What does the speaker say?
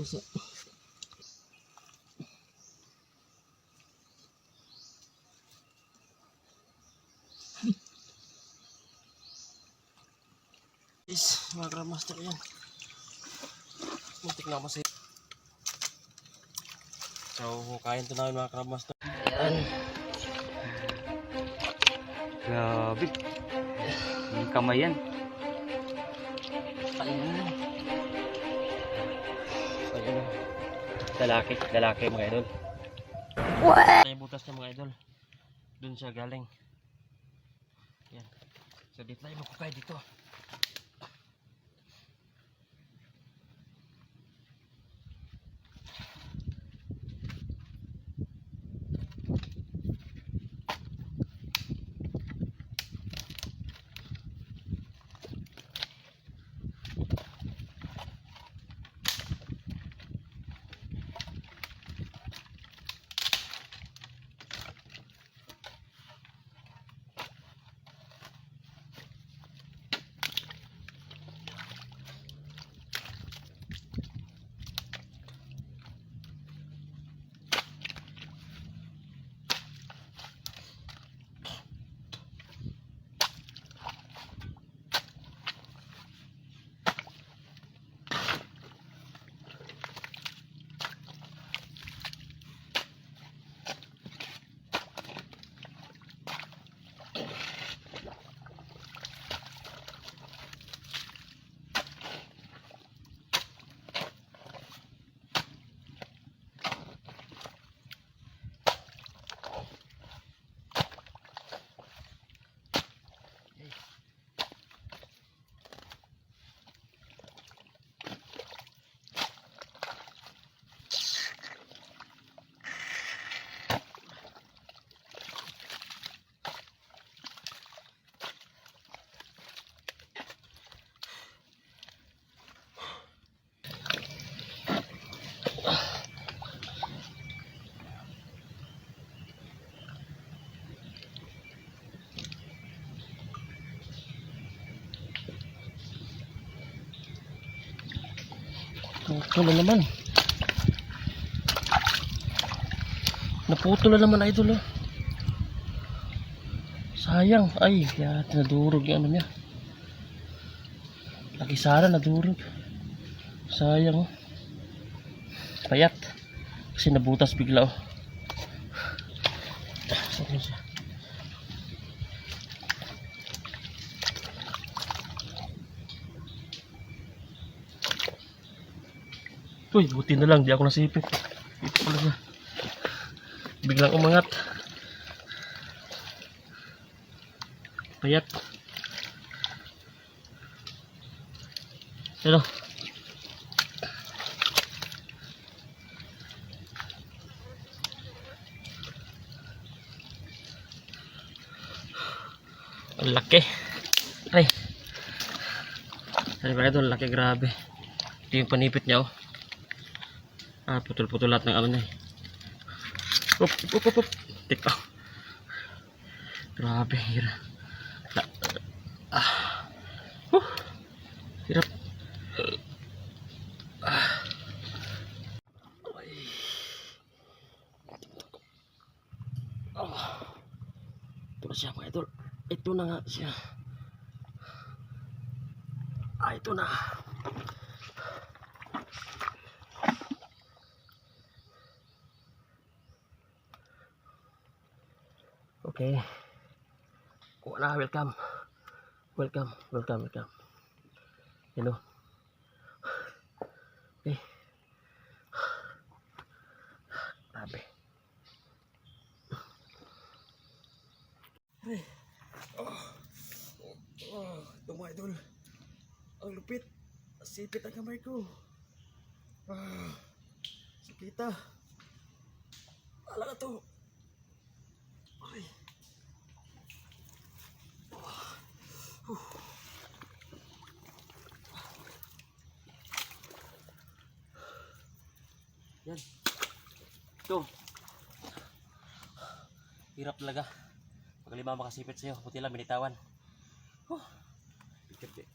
pusa. Guys, mga crab master yan. Muntik na kasi. So, hukayin to namin mga crab master. Ayan. Grabe. Yung kamay yan. Ayan. Ayan. Lalaki mga idol. Ay, butas niya mga idol. Doon siya galing. Ayan. So, dito tayo makukay dito. Naputol na naman. Naputol na naman idol. Sayang. Ay, kaya nadurog yung ano niya. Laki sana nadurog. Sayang. Payat. Kasi nabutas bigla oh. Saan siya? Uy, buti na lang, di ako nasipit. Ito pala siya. Biglang umangat. Payat. Ano? Ang laki. Ay. Ano ba ito? Ang laki, grabe. Ito yung panipit niya oh. Putol-putol lahat ng ano niya. Up. Tika. Grabe, hirap. Hirap. Ito na siya mga idol. Ito na nga siya. Ito na. Okay. Kuha na, welcome. Welcome. Hello. Okay. Grabe. Ay. Ito mga idol. Ang lupit. Sipit ang kamay ko. Sakita. Ala na to. Ay. Yan. Ito. Hirap talaga. Pag lima makasipit sa'yo, buti lang binitawan. Bigat.